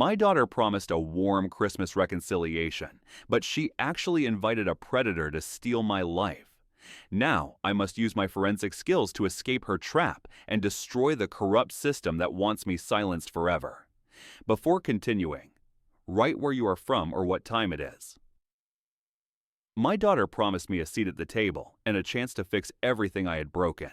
My daughter promised a warm Christmas reconciliation, but she actually invited a predator to steal my life. Now, I must use my forensic skills to escape her trap and destroy the corrupt system that wants me silenced forever. Before continuing, write where you are from or what time it is. My daughter promised me a seat at the table and a chance to fix everything I had broken.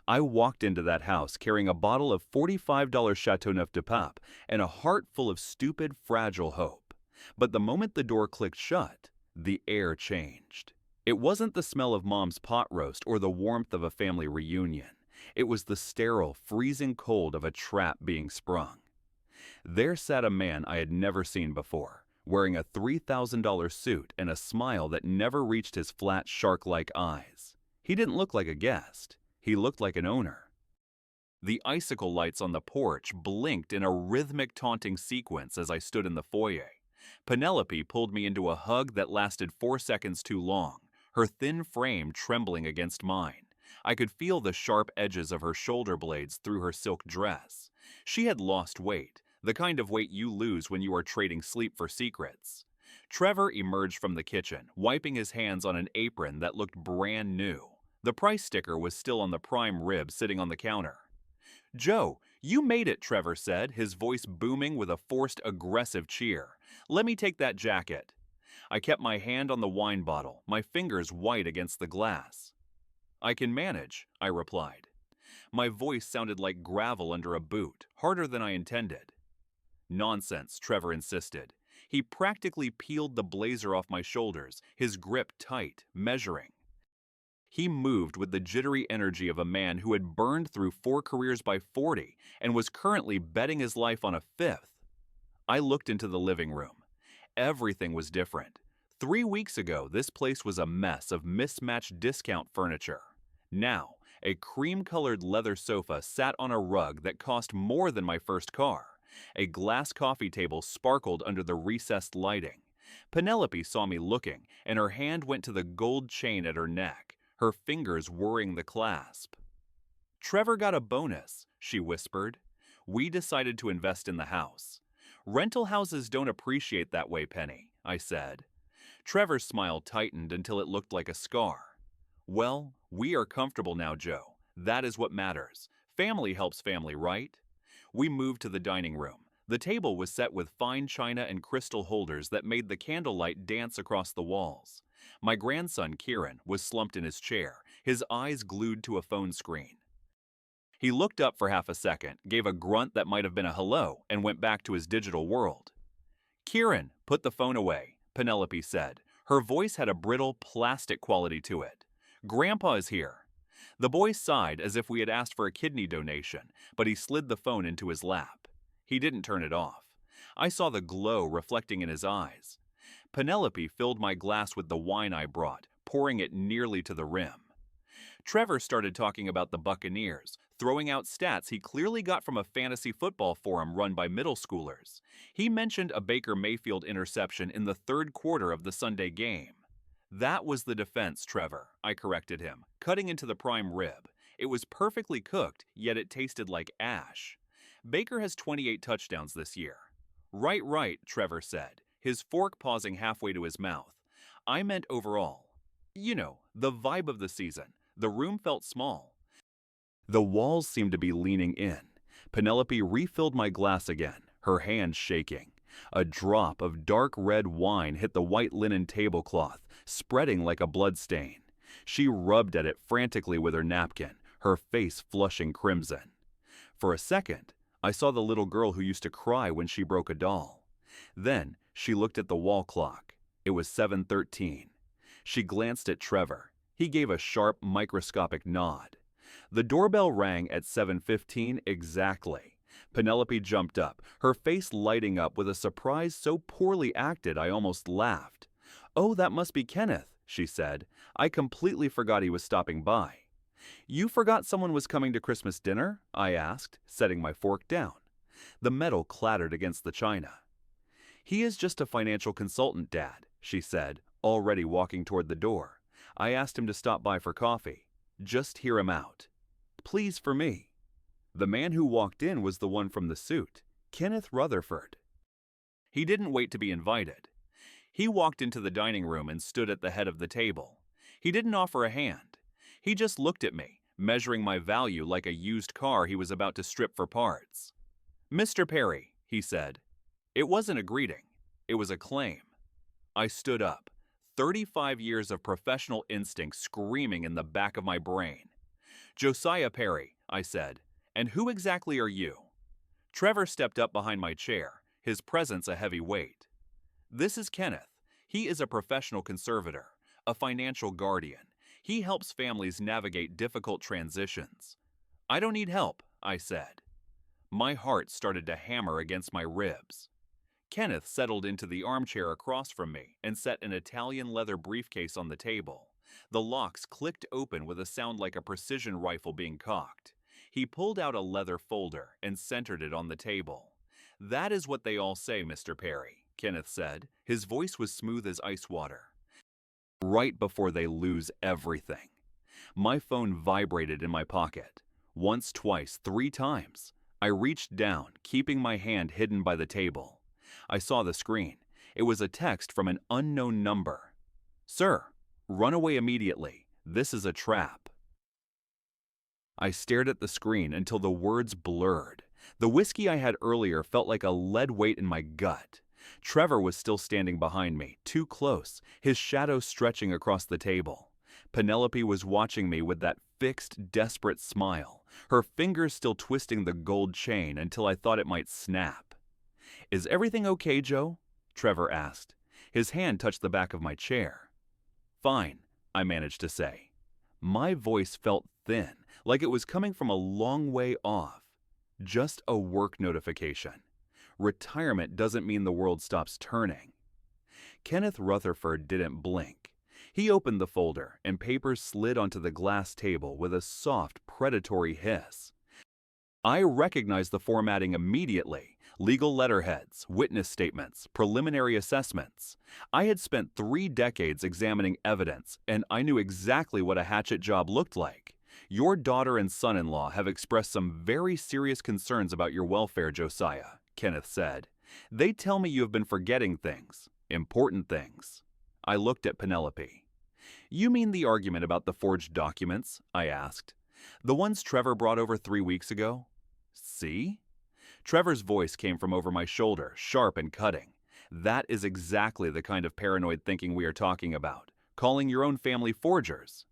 I walked into that house carrying a bottle of $45 Chateauneuf de Pape and a heart full of stupid, fragile hope. But the moment the door clicked shut, the air changed. It wasn't the smell of Mom's pot roast or the warmth of a family reunion. It was the sterile, freezing cold of a trap being sprung. There sat a man I had never seen before, wearing a $3,000 suit and a smile that never reached his flat, shark-like eyes. He didn't look like a guest. He looked like an owner. The icicle lights on the porch blinked in a rhythmic taunting sequence as I stood in the foyer. Penelope pulled me into a hug that lasted 4 seconds too long, her thin frame trembling against mine. I could feel the sharp edges of her shoulder blades through her silk dress. She had lost weight, the kind of weight you lose when you are trading sleep for secrets. Trevor emerged from the kitchen, wiping his hands on an apron that looked brand new. The price sticker was still on the prime rib sitting on the counter. "Joe, you made it," Trevor said, his voice booming with a forced, aggressive cheer. "Let me take that jacket." I kept my hand on the wine bottle, my fingers white against the glass. "I can manage," I replied. My voice sounded like gravel under a boot, harder than I intended. "Nonsense," Trevor insisted. He practically peeled the blazer off my shoulders, his grip tight, measuring. He moved with the jittery energy of a man who had burned through 4 careers by 40 and was currently betting his life on a 5th. I looked into the living room. Everything was different. 3 weeks ago, this place was a mess of mismatched discount furniture. Now, a cream-colored leather sofa sat on a rug that cost more than my first car. A glass coffee table sparkled under the recessed lighting. Penelope saw me looking, and her hand went to the gold chain at her neck, her fingers whirring the clasp. "Trevor got a bonus," she whispered. "We decided to invest in the house." "Rental houses don't appreciate that way, Penny," I said. Trevor's smile tightened until it looked like a scar. "Well, we are comfortable now, Joe. That is what matters. Family helps family, right?" We moved to the dining room. The table was set with fine china and crystal holders that made the candlelight dance across the walls. My grandson, Kieran, was slumped in his chair, his eyes glued to a phone screen. He looked up for half a second, gave a grunt that might have been a hello, and went back to his digital world. "Kieran, put the phone away," Penelope said. Her voice had a brittle, plastic quality to it. "Grandpa is here." The boy sighed as if we had asked for a kidney donation, but he slid the phone into his lap. He didn't turn it off. I saw the glow reflecting in his eyes. Penelope filled my glass with the wine I brought, pouring it nearly to the rim. Trevor started talking about the Buccaneers, throwing out stats he clearly got from a fantasy football forum run by middle schoolers. He mentioned a Baker Mayfield interception in the 3rd quarter of the Sunday game. "That was the defense, Trevor," I corrected him, cutting into the prime rib. It was perfectly cooked, yet it tasted like ash. "Baker has 28 touchdowns this year." Right, Trevor said, his fork pausing halfway to his mouth. "I meant overall. You know, the vibe of the season. The room felt small." The walls seemed to be leaning in. Penelope refilled my glass again, her hand shaking. A drop of dark red wine hit the white linen tablecloth, spreading like a bloodstain. She rubbed at it frantically with her napkin, her face flushing crimson. For a second, I saw the little girl who used to cry when she broke a doll. Then she looked at the wall clock. It was 7:13. She glanced at Trevor. He gave a sharp, microscopic nod. The doorbell rang at 7:15 exactly. Penelope jumped up, her face lighting up with a surprise so poorly acted I almost laughed. "Oh, that must be Kenneth," she said. "I completely forgot he was stopping by." "You forgot someone was coming to Christmas dinner?" I asked, setting my fork down. The metal clattered against the china. "He is just a financial consultant, Dad," she said, already walking toward the door. "I asked him to stop by for coffee. Just hear him out. Please for me." The man who walked in was the one from the suit, Kenneth Rutherford. He didn't wait to be invited. He walked into the dining room and stood at the head of the table. He didn't offer a hand. He just looked at me, measuring my value like a used car he was about to strip for parts. "Mr. Perry," he said. It wasn't a greeting. It was a claim. I stood up, 35 years of professional instinct screaming in the back of my brain. "Josiah Perry," I said. "And who exactly are you?" Trevor stepped up behind my chair, his presence a heavy weight. "This is Kenneth. He is a professional conservator, a financial guardian. He helps families navigate difficult transitions." "I don't need help," I said. My heart started to hammer against my ribs. Kenneth settled into the armchair across from me and set an Italian leather briefcase on the table. The locks clicked open with a sound like a precision rifle being cocked. He pulled out a leather folder and centered it on the table. "That is what they all say, Mr. Perry," Kenneth said. His voice was smooth as ice water. "Right before they lose everything." My phone vibrated in my pocket. Once, twice, 3 times. I reached down, keeping my hand hidden by the table. I saw the screen. It was a text from an unknown number. "Sir, run away immediately. This is a trap." I stared at the screen until the words blurred. The whiskey I had earlier felt like a lead weight in my gut. Trevor was still standing behind me, too close, his shadow stretching across the table. Penelope was watching me with that fixed, desperate smile, her fingers still twisting the gold chain until I thought it might snap. "Is everything okay, Joe?" Trevor asked. His hand touched the back of my chair. "Fine," I managed to say. My voice felt thin, like it was coming from a long way off. Just a work notification. Retirement doesn't mean the world stops turning. Kenneth Rutherford didn't blink. He opened the folder, and papers slid onto the glass table with a soft, predatory hiss. I recognized the formatting immediately. Legal letterheads, witness statements, preliminary assessments. I had spent 3 decades examining evidence, and I knew exactly what a hatchet job looked like. "Your daughter and son-in-law have expressed some very serious concerns about your welfare, Josiah," Kenneth said. "They tell me you have been forgetting things, important things." I looked at Penelope. "You mean the argument about the forged documents?" I asked. "The ones Trevor brought over 3 weeks ago?" "See?" Trevor's voice came from over my shoulder, sharp and cutting. "That is exactly the kind of paranoid thinking we are talking about, calling your own family forgers."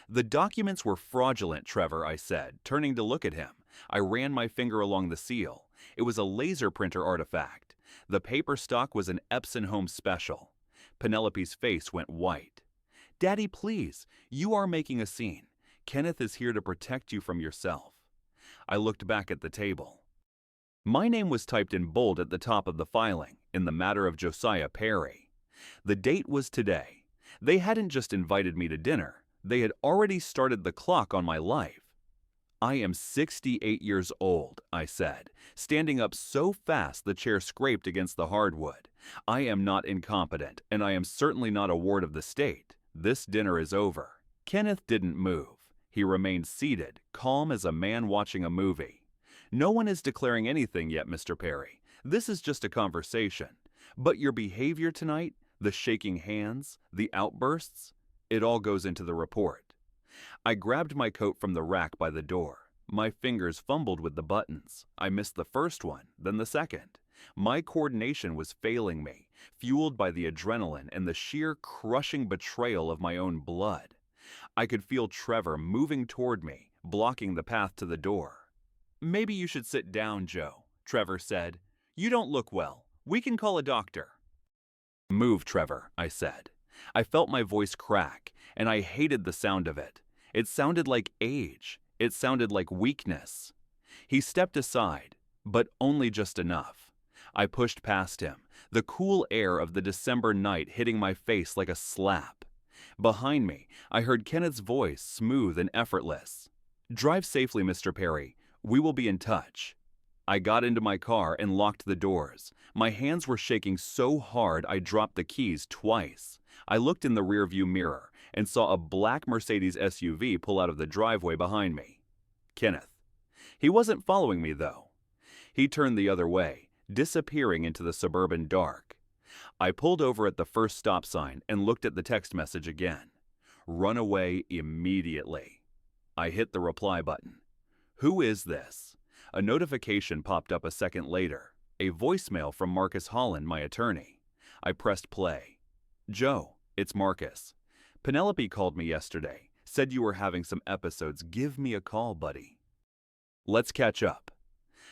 "The documents were fraudulent, Trevor," I said, turning to look at him. I ran my finger along the seal. It was a laser printer artifact. The paper stock was an Epson Home Special. Penelope's face went white. "Daddy, please, you are making a scene. Kenneth is here to protect you from yourself." I looked back at the table. My name was typed in bold at the top of the filing, in the matter of Josiah Perry. The date was today. They hadn't just invited me to dinner. They had already started the clock on my life. "I am 68 years old," I said, standing up so fast the chair scraped against the hardwood. "I am not incompetent, and I am certainly not a ward of the state. This dinner is over." Kenneth didn't move. He remained seated, calm as a man watching a movie. "No one is declaring anything yet, Mr. Perry. This is just a conversation. But your behavior tonight, the shaking hands, the outbursts, it all goes into the report." I grabbed my coat from the rack by the door. My fingers fumbled with the buttons. I missed the first one, then the second. My coordination was failing me, fueled by the adrenaline and the sheer crushing betrayal of my own blood. I could feel Trevor moving toward me, blocking the path to the door. "Maybe you should sit down, Joe," Trevor said. "You don't look well. We can call a doctor." "Move, Trevor," I said. I felt my voice crack, and I hated the sound of it. It sounded like age. It sounded like weakness. He stepped aside, but only just enough. I pushed past him, the cool air of the December night hitting my face like a slap. Behind me, I heard Kenneth's voice, smooth and effortless. "Drive safely, Mr. Perry. We will be in touch." I got into my car and locked the doors. My hands were shaking so hard I dropped the keys twice. I looked in the rearview mirror and saw a black Mercedes SUV pull out of the driveway behind me. Kenneth. He wasn't following me, though. He turned the other way, disappearing into the suburban dark. I pulled over at the first stop sign and looked at the text message again. Run away immediately. I hit the reply button. Who is this? A notification popped up a second later, a voicemail from Marcus Holland, my attorney. I pressed play. Joe, it's Marcus. Penelope called me yesterday, said you were having some episodes. Give me a call, buddy. Let's catch up.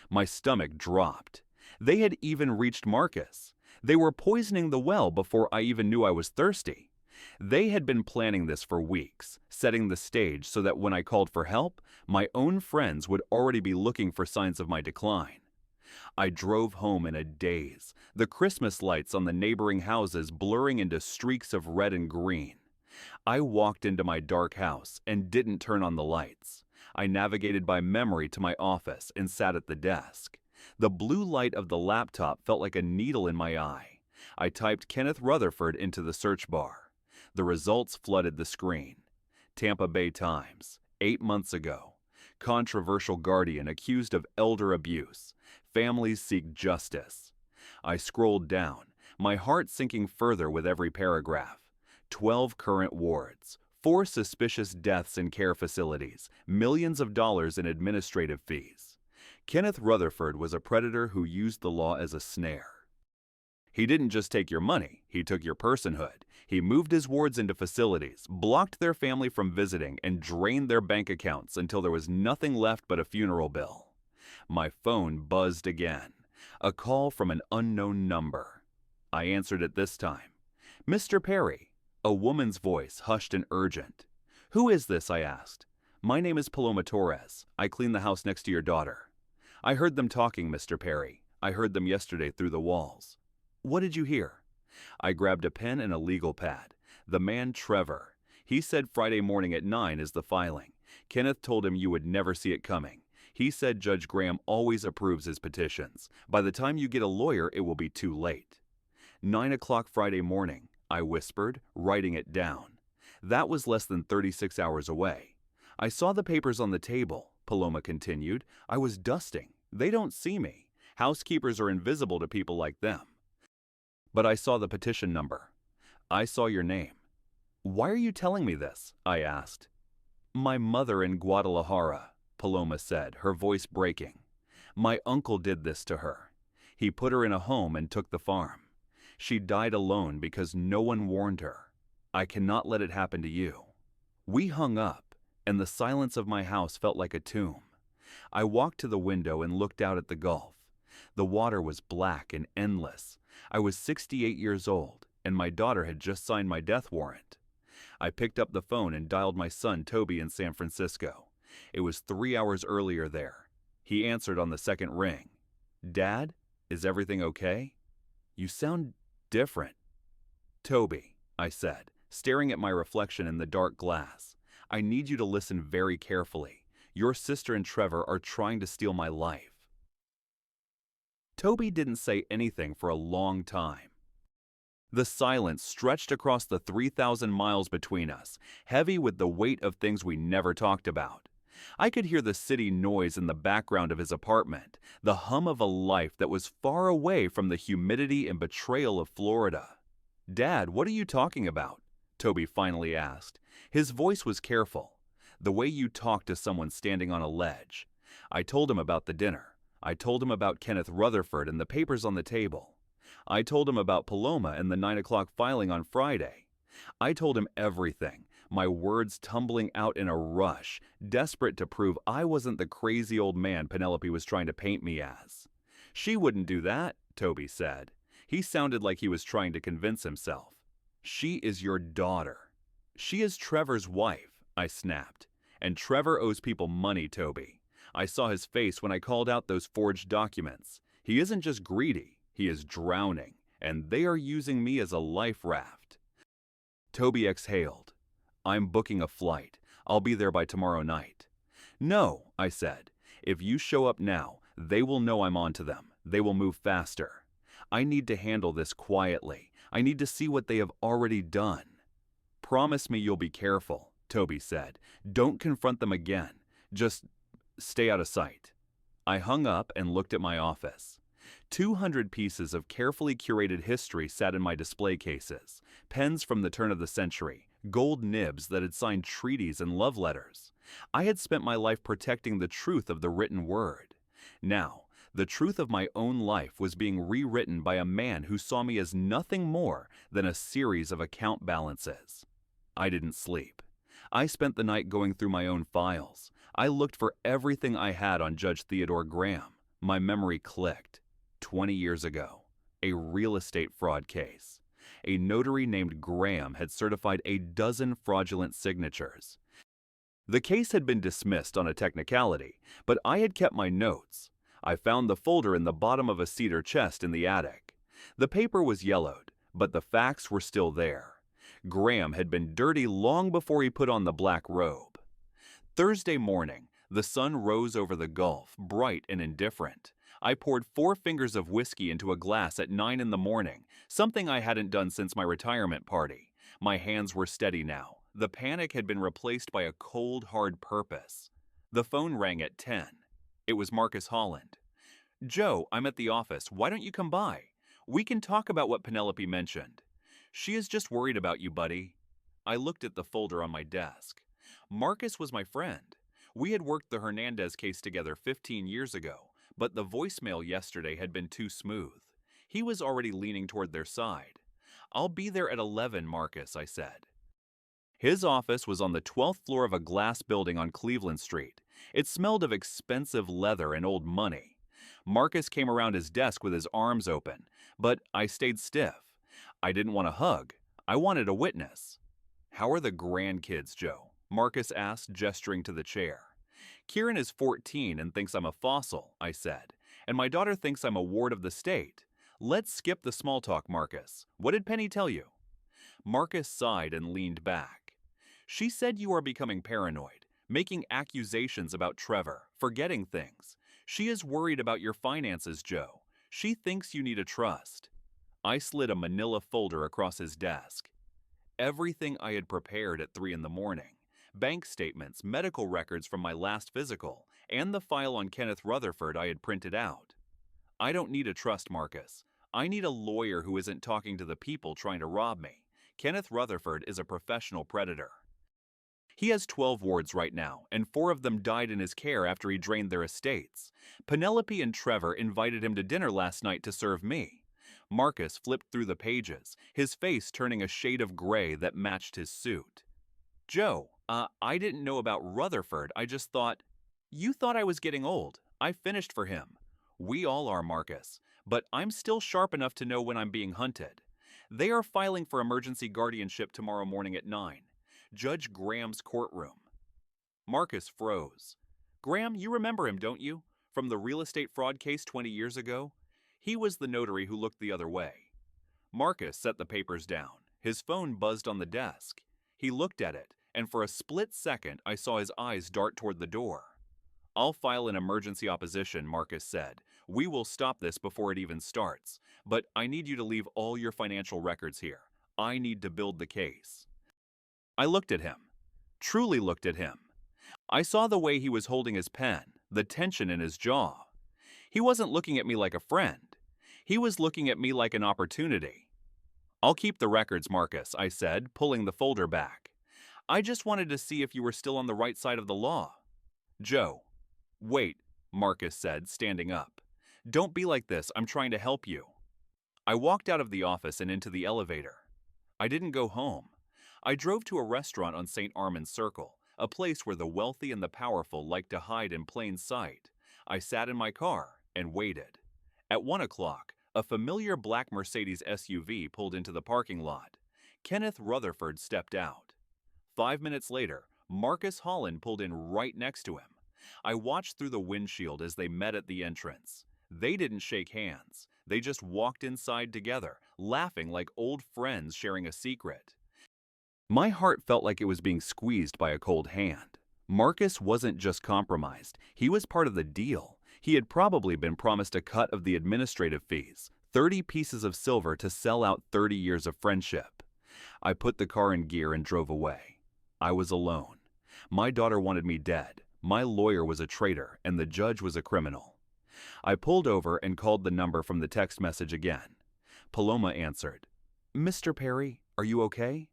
My stomach dropped. They had even reached Marcus. They were poisoning the well before I even knew I was thirsty. They had been planning this for weeks, setting the stage so that when I called for help, my own friends would already be looking for signs of my decline. I drove home in a daze, the Christmas lights on the neighboring houses blurring into streaks of red and green. I walked into my dark house and didn't turn on the lights. I navigated by memory to my office and sat at the desk. The blue light of the laptop felt like a needle in my eye. I typed Kenneth Rutherford into the search bar. The results flooded the screen. Tampa Bay Times, 8 months ago. Controversial guardian accused of elder abuse. Families seek justice. I scrolled down, my heart sinking further with every paragraph. 12 current wards, 4 suspicious deaths in care facilities, millions of dollars in administrative fees. Kenneth Rutherford was a predator who used the law as a snare. He didn't just take your money, he took your personhood. He moved his wards into facilities, blocked their family from visiting, and drained their bank accounts until there was nothing left but a funeral bill. My phone buzzed again. A call from an unknown number. I answered it this time. Mr. Perry. A woman's voice, hushed and urgent. Who is this? I asked. My name is Paloma Torres. I clean the house next to your daughter. I heard them talking, Mr. Perry. I heard them yesterday through the walls. What did you hear? I grabbed a pen and a legal pad. The man, Trevor. He said Friday morning at 9 is the filing. Kenneth told him you would never see it coming. He said Judge Graham always approves his petitions. By the time you get a lawyer, it will be too late. 9 o'clock Friday morning, I whispered, writing it down. That was less than 36 hours away. I saw the papers on the table, Paloma continued. I was dusting. They don't see me. Housekeepers are invisible to people like them. But I saw the petition number. I saw your name. Why are you telling me this? I asked. My mother in Guadalajara, Paloma said, her voice breaking. My uncle did this to her. He put her in a home and took the farm. She died alone because no one warned her. I cannot let it happen to you. We hung up, and the silence of my house felt like a tomb. I walked to the window and looked out at the Gulf. The water was black and endless. I was 68 years old, and my daughter had just signed my death warrant. I picked up the phone and dialed my son Toby in San Francisco. It was 3 hours earlier there. He answered on the second ring. Dad, is everything okay? You sound different. Toby, I said, staring at my reflection in the dark glass. I need you to listen very carefully. Your sister and Trevor are trying to steal my life. Toby didn't say anything for a long time. The silence stretched across the 3,000 miles between us, heavy with the weight of things we never talked about. I could hear the city noise in the background of his apartment, the hum of a life that was far away from the humidity and betrayal of Florida. Dad, what are you talking about? Toby finally asked. His voice was careful, the way you talk to someone standing on a ledge. I told him about the dinner. I told him about Kenneth Rutherford and the papers on the table. I told him about Paloma and the 9 o'clock filing on Friday. I told him everything, my words tumbling out in a rush, desperate to prove I wasn't the crazy old man Penelope was trying to paint me as. She wouldn't do that, Toby said. He sounded like he was trying to convince himself. She is your daughter. She is Trevor's wife, I snapped. And Trevor owes people money, Toby. I saw his face when I called out those forged documents. He isn't just greedy, he is drowning, and they are using me as a life raft. Toby exhaled. I'm booking a flight. I'll be there by tomorrow night. No, I said. If you show up now, they will know I'm onto them. They will move faster. I need to handle this quietly. I need to see what they have already done. Promise me you'll be careful, Toby said. Don't confront them again. Just stay out of sight. I hung up and looked at my office. 200 pieces of carefully curated history sat in my display cases, pens from the turn of the century, gold nibs that had signed treaties and love letters. I had spent my life protecting the truth of the written word. Now, the truth of my own life was being rewritten by a man who saw me as nothing more than a series of account balances. I didn't sleep. I spent the night going through my own files. I looked for everything I had on Judge Theodore Graham. My memory clicked. 20 years ago, a real estate fraud case. A notary named Graham had certified a dozen fraudulent signatures. The case had been dismissed on a technicality, but I had kept my notes. I found the folder in the bottom of a cedar chest in the attic. The paper was yellowed, but the facts were still there. Graham had been dirty long before he put on the black robe. Thursday morning, the sun rose over the Gulf, bright and indifferent. I poured 4 fingers of whiskey into a glass at 9 in the morning, something I hadn't done since my retirement party. My hands were steady now. The panic had been replaced by a cold, hard purpose. The phone rang at 10. It was Marcus Holland. "Joe, I'm at the office. Why don't you come by? We can talk about what Penelope mentioned. She is just worried about you, buddy." I looked at the folder on my desk. Marcus was my friend. We had worked the Hernandez case together 15 years ago, but the voicemail yesterday had been too smooth. He was already leaning toward their side. "I'll be there at 11, Marcus," I said. His office was on the 12th floor of a glass building on Cleveland Street. It smelled of expensive leather and old money. Marcus came around his desk with his arms open, but I stayed stiff. I didn't want a hug. I wanted a witness. "How are the grandkids, Joe?" Marcus asked, gesturing to the chair. "Kieran is 14 and thinks I'm a fossil," I said, "and my daughter thinks I'm a ward of the state. Let's skip the small talk, Marcus. What did Penny tell you?" Marcus sighed and leaned back. "She said you are becoming paranoid, making accusations about Trevor, forgetting things. She is worried about your finances, Joe. She thinks you need a trust." I slid a manila folder across his desk. Everything I had prepared at 3 in the morning. Bank statements, medical records from my last physical, and the file on Kenneth Rutherford I had printed out. "I don't need a trust, Marcus. I need a lawyer who isn't talking to the people trying to rob me. Kenneth Rutherford is a professional predator. He has 12 wards right now, and 4 of them died in his care after he drained their estates. Penelope and Trevor invited him to dinner last night to serve me." Marcus flipped through the pages, his face turning a shade of gray that matched his suit. "Joe, I didn't know about Rutherford. I just thought—" "You thought I was getting old. I finished for him. We all are, Marcus, but I'm still sharp enough to know when I'm being hunted. They are filing for emergency guardianship tomorrow morning at 9. Judge Graham's courtroom." Marcus froze. "Graham, you remember him, don't you? From the real estate fraud case 20 years ago? He was the notary who looked the other way." Marcus set the papers down. His phone buzzed on the desk. He looked at it, and for a split second I saw his eyes dart toward the door. "I'll file an emergency opposition," Marcus said. "We will stop this before it even starts. But I need you to leave all your financial records here. I need to build the case." I looked at him. Truly looked at him. I saw the way he was holding his pen, the tension in his jaw. He wasn't looking at me like a friend. He was looking at me like an opportunity. "I'll keep the records, Marcus," I said, pulling the folder back. "I just wanted to see if you were still on the right side of the law." "Joe." "Wait," Marcus said, standing up. "Don't be like this. I'm trying to help you." I walked out of the office and into the elevator. I didn't go home. I drove to a restaurant on St. Armand's Circle, a place where the wealthy and the powerful like to hide in plain sight. I sat in my car and waited. At 1 o'clock, a familiar black Mercedes SUV pulled into the parking lot. Kenneth Rutherford stepped out. 5 minutes later, Marcus Holland pulled in right next to him. I watched through the windshield as they met at the entrance. They didn't shake hands. They just walked inside together, laughing like old friends sharing a secret. My heart felt like it was being squeezed by a cold hand. Marcus wasn't just compromised. He was part of the deal. He had probably been promised a cut of the administrative fees, 30 pieces of silver to sell out 30 years of friendship. I put the car in gear and drove away. I was alone. My daughter wanted me dead. My lawyer was a traitor, and the judge was a criminal. I pulled over and called the number from the text message again. Paloma answered. "Mr. Perry, are you okay?"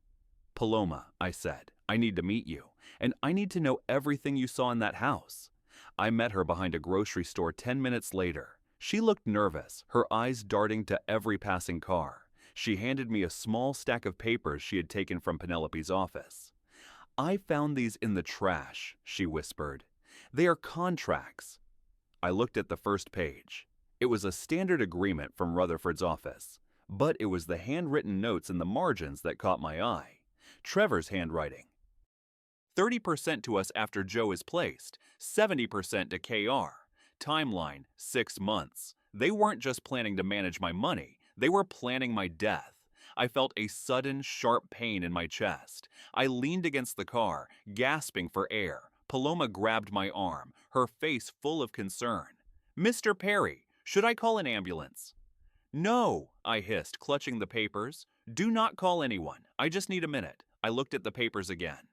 "Paloma," I said, "I need to meet you, and I need to know everything you saw in that house." I met her behind a grocery store 10 minutes later. She looked nervous, her eyes darting to every passing car. She handed me a small stack of papers she had taken from Penelope's office. "I found these in the trash," she whispered. "They are contracts." I looked at the first page. It was a standard agreement from Rutherford's office, but it was the handwritten notes in the margins that caught my eye. Trevor's handwriting. 30% to us after Joe is placed, 70% to KR. Timeline, 6 months. They weren't just planning to manage my money, they were planning my death. I felt a sudden, sharp pain in my chest. I leaned against the car, gasping for air. Paloma grabbed my arm, her face full of concern. "Mr. Perry, should I call an ambulance?" "No," I hissed, clutching the papers. "Do not call anyone. I just need a minute." I looked at the papers again.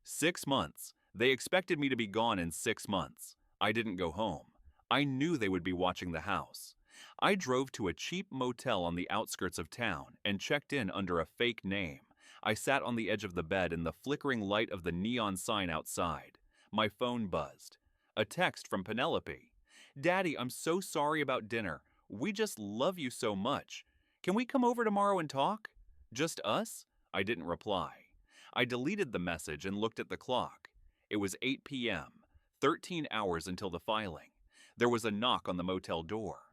6 months. They expected me to be gone in 6 months. I didn't go home. I knew they would be watching the house. I drove to a cheap motel on the outskirts of town and checked in under a fake name. I sat on the edge of the bed in the flickering light of the neon sign outside. My phone buzzed. A text from Penelope. "Daddy, I'm so sorry about dinner. We just love you so much. Can we come over tomorrow and talk? Just us?" I didn't reply. I deleted the message and looked at the clock. It was 8 p.m., 13 hours until the filing. There was a knock on the motel door.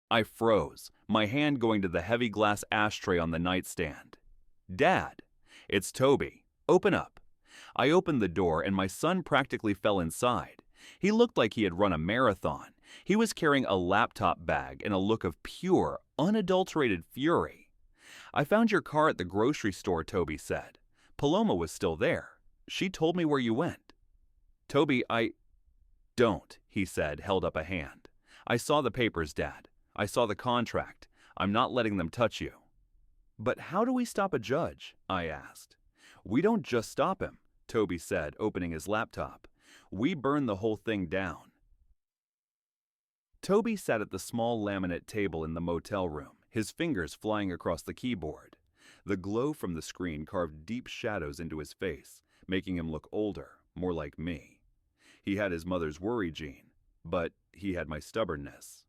I froze, my hand going to the heavy glass ashtray on the nightstand. "Dad." "It's Toby. Open up." I opened the door and my son practically fell inside. He looked like he had run a marathon. He was carrying a laptop bag and a look of pure, unadulterated fury. "I found your car at the grocery store," Toby said. "Paloma was still there. She told me where you went." "Toby, Don't," he said, held up a hand. "I saw the papers, Dad. I saw the contract. I'm not letting them touch you." "But how do we stop a judge?" I asked. "We don't just stop him," Toby said, opening his laptop. "We burn the whole thing down." Toby sat at the small laminate table in the motel room, his fingers flying across the keyboard. The glow from the screen carved deep shadows into his face, making him look older, more like me. He had his mother's worry gene, but he had my stubbornness.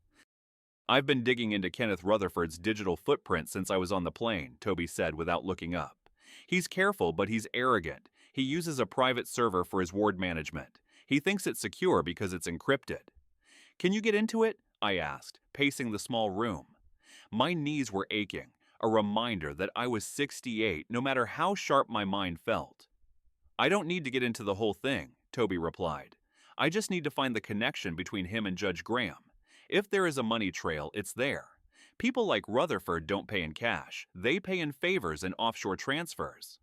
"I've been digging into Kenneth Rutherford's digital footprint since I was on the plane," Toby said without looking up. "He's careful, but he's arrogant. He uses a private server for his ward management. He thinks it's secure because it's encrypted." "Can you get into it?" I asked, pacing the small room. My knees were aching, a reminder that I was 68 no matter how sharp my mind felt. "I don't need to get into the whole thing," Toby replied. "I just need to find the connection between him and Judge Graham. If there is a money trail, it's there. People like Rutherford don't pay in cash. They pay in favors and offshore transfers."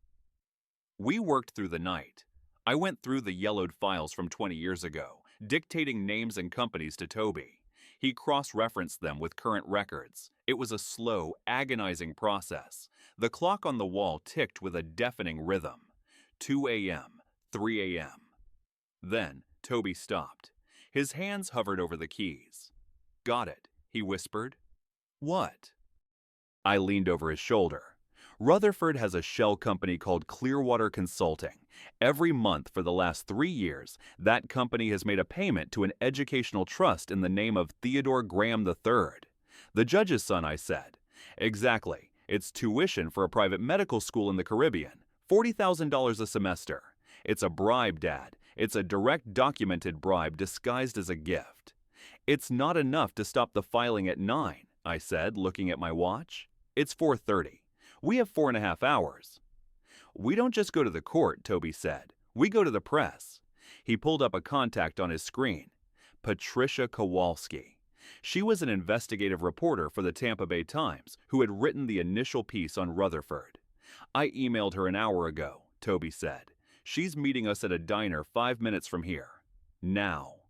We worked through the night. I went through the yellowed files from 20 years ago, dictating names and companies to Toby. He cross-referenced them with current records. It was a slow, agonizing process. The clock on the wall ticked with a deafening rhythm. 2 a.m., 3 a.m. Then Toby stopped. His hands hovered over the keys. "Got it," he whispered. "What?" I leaned over his shoulder. "Rutherford has a shell company called Clearwater Consulting. Every month for the last 3 years, that company has made a payment to an educational trust in the name of Theodore Graham III. "The judge's son," I said. "Exactly. It's tuition for a private medical school in the Caribbean. $40,000 a semester. It's a bribe, Dad. It's a direct documented bribe disguised as a gift." "It's not enough to stop the filing at 9, I said, looking at my watch. "It's 4:30. We have 4.5 hours. "We don't just go to the court," Toby said. "We go to the press." He pulled up a contact on his screen. Patricia Kowalski. She was an investigative reporter for the Tampa Bay Times who had written the initial piece on Rutherford. "I emailed her an hour ago," Toby said. "She's meeting us at a diner 5 minutes from here. Now."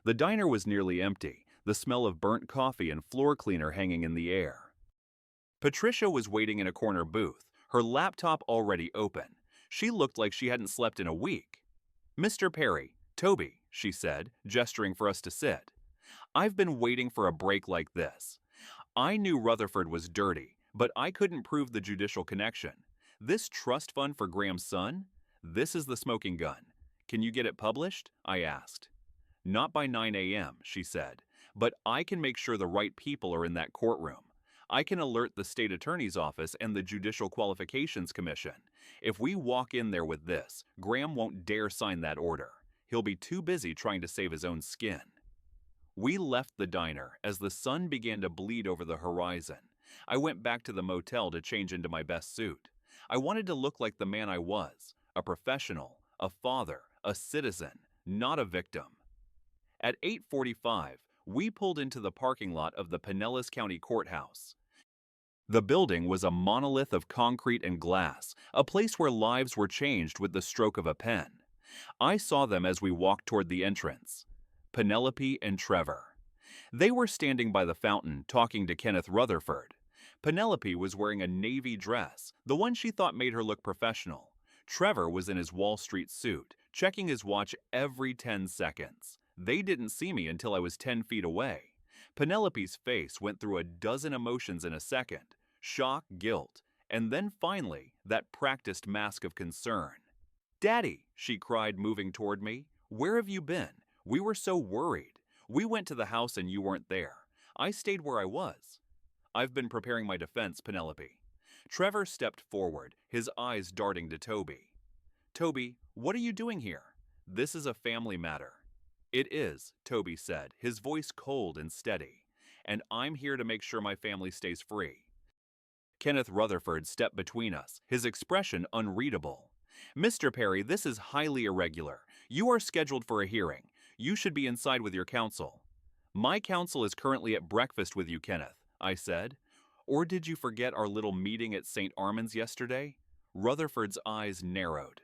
The diner was nearly empty, the smell of burnt coffee and floor cleaner hanging in the air. Patricia was waiting in a corner booth, her laptop already open. She looked like she hadn't slept in a week. "Mr. Perry, Toby," she said, gesturing for us to sit. I've been waiting for a break like this. I knew Rutherford was dirty, but I couldn't prove the judicial connection. This trust fund for Graham's son? This is the smoking gun. Can you get it published? I asked. Not by 9 a.m., she said, but I can make sure the right people are in that courtroom. I can alert the state attorney's office and the Judicial Qualifications Commission. If we walk in there with this, Graham won't dare sign that order. He'll be too busy trying to save his own skin. We left the diner as the sun began to bleed over the horizon. I went back to the motel to change into my best suit. I wanted to look like the man I was, a professional, a father, a citizen, not a victim. At 8:45, we pulled into the parking lot of the Pinellas County Courthouse. The building was a monolith of concrete and glass, a place where lives were changed with the stroke of a pen. I saw them as we walked toward the entrance. Penelope and Trevor. They were standing by the fountain talking to Kenneth Rutherford. Penelope was wearing a navy dress, the one she thought made her look professional. Trevor was in his Wall Street suit, checking his watch every 10 seconds. They didn't see me until I was 10 feet away. Penelope's face went through a dozen emotions in a second: shock, guilt, and then finally, that practiced mask of concern. "Daddy," she cried, moving toward me, "where have you been? We were so worried. We went to the house and you weren't there. I stayed where I was." "I've been preparing my defense, Penelope." Trevor stepped forward, his eyes darting to Toby. "Toby, what are you doing here? This is a family matter." "It is," Toby said, his voice cold and steady. "And I'm here to make sure my family stays free." Kenneth Rutherford stepped between us, his expression unreadable. "Mr. Perry, this is highly irregular. You are scheduled for a hearing. You should be inside with your counsel." "My counsel is currently at breakfast with you, Kenneth," I said. "Or did you forget our little meeting at St. Armand's yesterday?" Rutherford's eyes narrowed.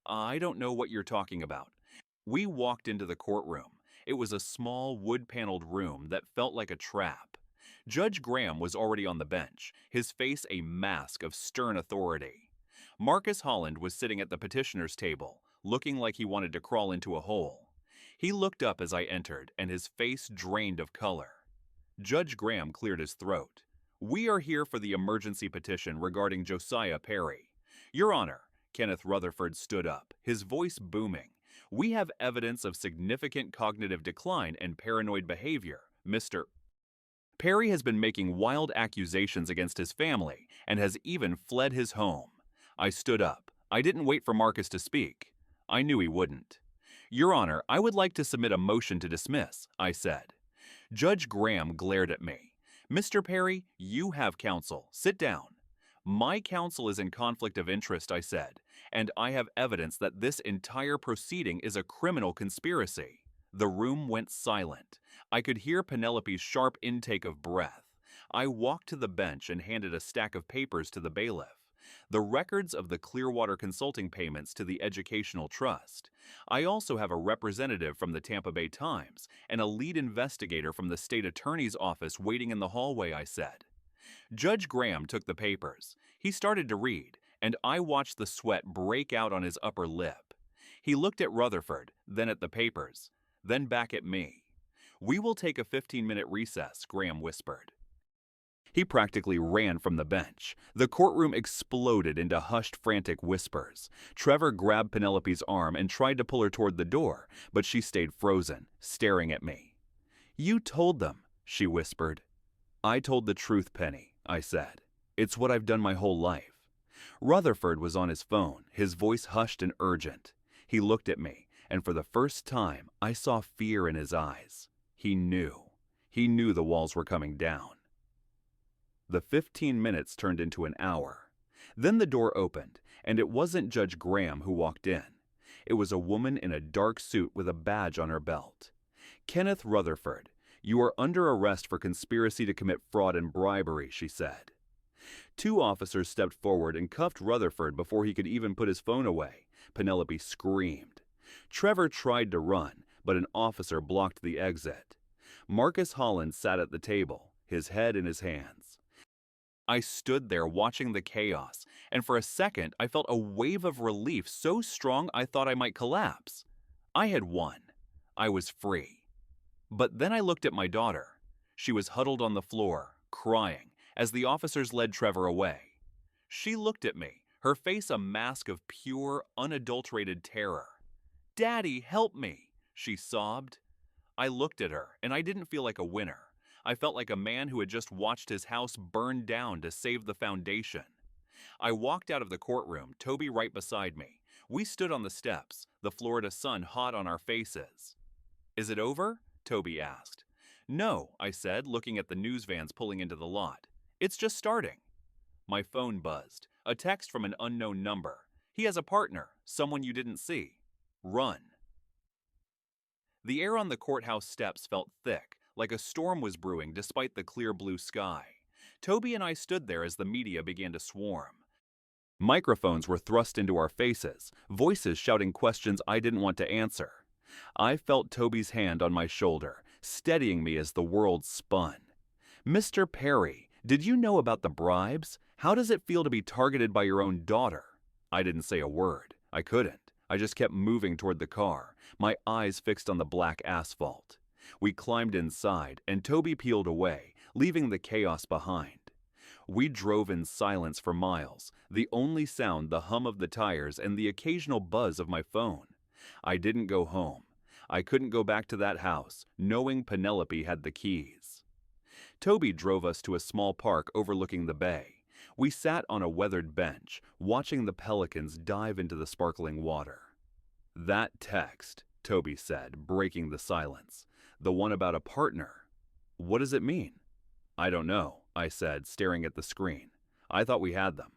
"I don't know what you're talking about." We walked into the courtroom. It was a small wood-paneled room that felt like a trap. Judge Graham was already on the bench, his face a mask of stern authority. Marcus Holland was sitting at the petitioner's table, looking like he wanted to crawl into a hole. He looked up as I entered, and his face drained of color. Judge Graham cleared his throat. "We are here for the emergency petition regarding Josiah Perry." "Your Honor," Kenneth Rutherford stood up, his voice booming. "We have evidence of significant cognitive decline and paranoid behavior. Mr. Perry has been making wild accusations against his family and has even fled his home." I stood up. I didn't wait for Marcus to speak. I knew he wouldn't. "Your Honor, I would like to submit a motion to dismiss," I said. Judge Graham glared at me. "Mr. Perry, you have counsel. Sit down." "My counsel is in conflict of interest," I said, "and I have evidence that this entire proceeding is a criminal conspiracy." The room went silent. I could hear Penelope's sharp intake of breath. I walked to the bench and handed a stack of papers to the bailiff. The records of the Clearwater Consulting payments to the Educational Trust. I also have a representative from the Tampa Bay Times and a lead investigator from the state attorney's office waiting in the hallway, I said. Judge Graham took the papers. He started to read, and I watched the sweat break out on his upper lip. He looked at Rutherford, then at the papers, then back at me. "We will take a 15-minute recess," Graham whispered. He practically ran from the bench. The courtroom exploded into hushed, frantic whispers. Trevor grabbed Penelope's arm and tried to pull her toward the door, but she stayed frozen, staring at me. "You told them," she whispered. "I told the truth, Penny," I said. "It's what I've done my whole life." Rutherford was on his phone, his voice hushed and urgent. He looked at me, and for the first time, I saw fear in his eyes. He knew. He knew the walls were coming down. The 15 minutes turned into an hour. Then the door opened, and it wasn't Judge Graham who walked in. It was a woman in a dark suit with a badge on her belt. "Kenneth Rutherford, you are under arrest for conspiracy to commit fraud and bribery," she said. 2 officers stepped forward and cuffed Rutherford before he could even put his phone away. Penelope screamed. Trevor tried to run, but an officer blocked the exit. Marcus Holland sat at the table, his head in his hands. I stood there watching the chaos, and for a second I felt a wave of relief so strong I thought I might collapse. I had won. I was free. But then I looked at my daughter. She was huddled on the floor, crying, as the officers led Trevor away. She looked at me, her face a mask of pure, unadulterated terror. "Daddy, help me!" she sobbed. I looked at her, and I didn't feel like a winner. I felt like a man who had just watched his house burn down to save the foundation. I walked out of the courtroom, Toby right beside me. We stood on the steps, the Florida sun hot on our faces. "Is it over?" Toby asked. "No," I said, looking at the news vans pulling into the lot. "It's just starting." My phone buzzed. A text from an unknown number. "He has a partner, someone you didn't see. Run." The air on the courthouse steps felt thick, like a storm was brewing despite the clear blue sky. Toby and I stood there as the media began to swarm. Microphones were thrust into our faces, voices shouting questions I didn't want to answer. I felt Toby's hand on my shoulder, steadying me as the world spun. "Mr. Perry, did you know about the bribes? How does it feel to be targeted by your own daughter?" I didn't say a word. I couldn't. I just kept moving toward the car, my eyes fixed on the black asphalt. We climbed inside, and Toby peeled away, leaving the chaos behind. We drove in silence for miles, the only sound the hum of the tires and the occasional buzz of my phone. I didn't go home. I couldn't go back to that house, knowing Penelope had the keys. Toby drove us to a small park overlooking the bay. We sat on a weathered bench, watching the pelicans dive into the sparkling water. "That text," Toby said, breaking the silence. "The one about a partner. What does it mean?" "I don't know," I said, staring at the screen. "I thought we had them.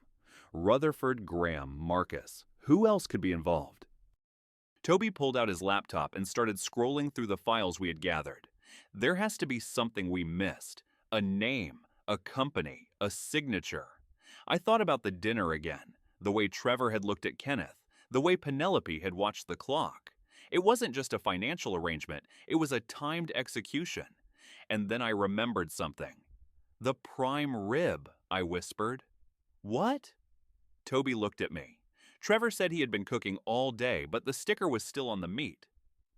Rutherford, Graham, Marcus. Who else could be involved?" Toby pulled out his laptop and started scrolling through the files we had gathered. There has to be something we missed. A name, a company, a signature. I thought about the dinner again, the way Trevor had looked at Kenneth, the way Penelope had watched the clock. It wasn't just a financial arrangement, it was a timed execution. And then I remembered something. "The prime rib," I whispered. "What?" Toby looked at me. Trevor said he had been cooking all day, but the sticker was still on the meat.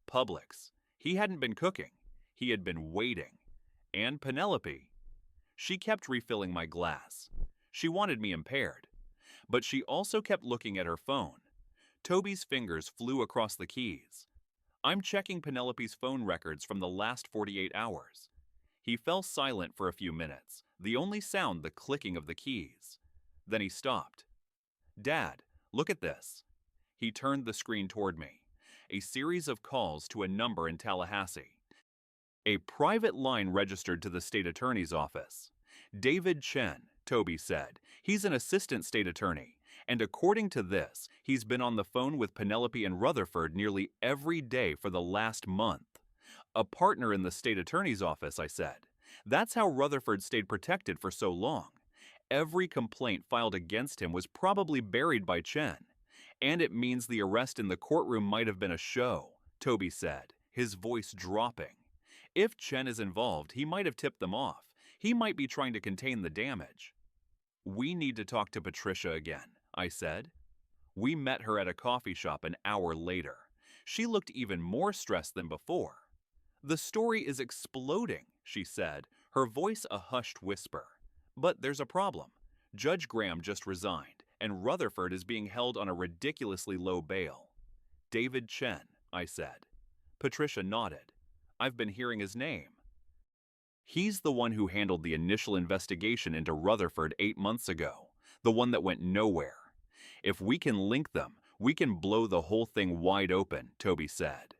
Publix. He hadn't been cooking. He had been waiting. And Penelope. She kept refilling my glass. She wanted me impaired. But she also kept looking at her phone. Toby's fingers flew across the keys. "I'm checking Penelope's phone records from the last 48 hours. He fell silent for a few minutes, the only sound the clicking of the keys. Then he stopped. "Dad, look at this." He turned the screen toward me. A series of calls to a number in Tallahassee. A private line registered to the state attorney's office. "David Chen," Toby said. "He's an assistant state attorney, and according to this, he's been on the phone with Penelope and Rutherford nearly every day for the last month." "A partner in the state attorney's office," I said. "That's how Rutherford stayed protected for so long. Every complaint filed against him was probably buried by Chen. And it means the arrest in the courtroom might have been a show," Toby said, his voice dropping. "If Chen is involved, he might have tipped them off. He might be trying to contain the damage." "We need to talk to Patricia again," I said. We met her at a coffee shop an hour later. She looked even more stressed than before. "The story is exploding," she said, her voice a hushed whisper. "But there's a problem. Judge Graham just resigned, and Rutherford is being held on a ridiculously low bail." "David Chen," I said. Patricia nodded. "I've been hearing his name." "He's the one who handled the initial investigation into Rutherford 8 months ago, the one that went nowhere. If we can link them, we can blow the whole thing wide open," Toby said.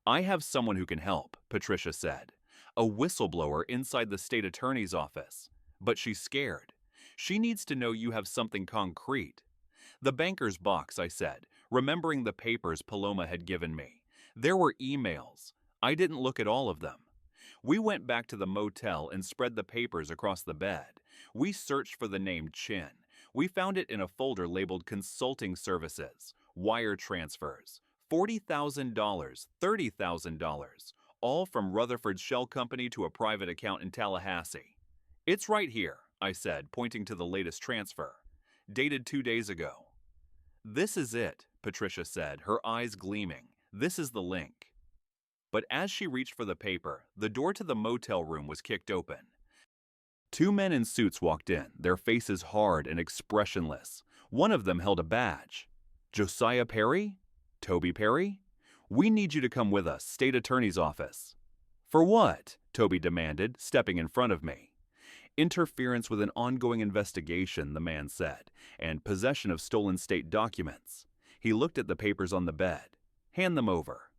"I have someone who can help," Patricia said. "A whistleblower inside the state attorney's office. But she's scared. She needs to know you have something concrete." "The banker's box," I said, remembering the papers Paloma had given me. There were emails. I didn't look at all of them. We went back to the motel and spread the papers across the bed. We searched for the name Chin. We found it in a folder labeled Consulting Services, Wire Transfers, $40,000, $30,000, all from Rutherford's shell company to a private account in Tallahassee. "It's right here," I said, pointing to the latest transfer. "Dated 2 days ago." "This is it," Patricia said, her eyes gleaming. "This is the link." but as she reached for the paper, the door to the motel room was kicked open. Two men in suits walked in, their faces hard and expressionless. One of them held a badge. Josiah Perry? Toby Perry? We need you to come with us, state attorney's office. For what? Toby demanded, stepping in front of me. Interference with an ongoing investigation, the man said, and possession of stolen state documents. He looked at the papers on the bed. Hand them over.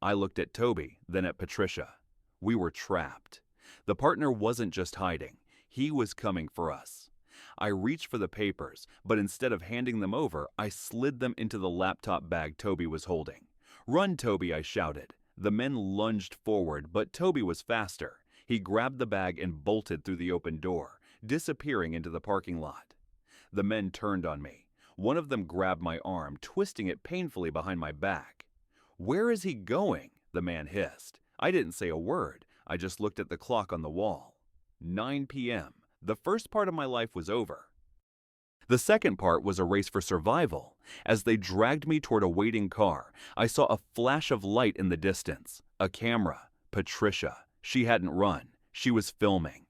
I looked at Toby, then at Patricia. We were trapped. The partner wasn't just hiding. He was coming for us. I reached for the papers, but instead of handing them over, I slid them into the laptop bag Toby was holding. Run, Toby, I shouted. The men lunged forward, but Toby was faster. He grabbed the bag and bolted through the open door, disappearing into the parking lot. The men turned on me. One of them grabbed my arm, twisting it painfully behind my back. Where is he going? The man hissed. I didn't say a word. I just looked at the clock on the wall. 9 p.m. The first part of my life was over. The second part was a race for survival. As they dragged me toward a waiting car, I saw a flash of light in the distance. A camera. Patricia. She hadn't run. She was filming.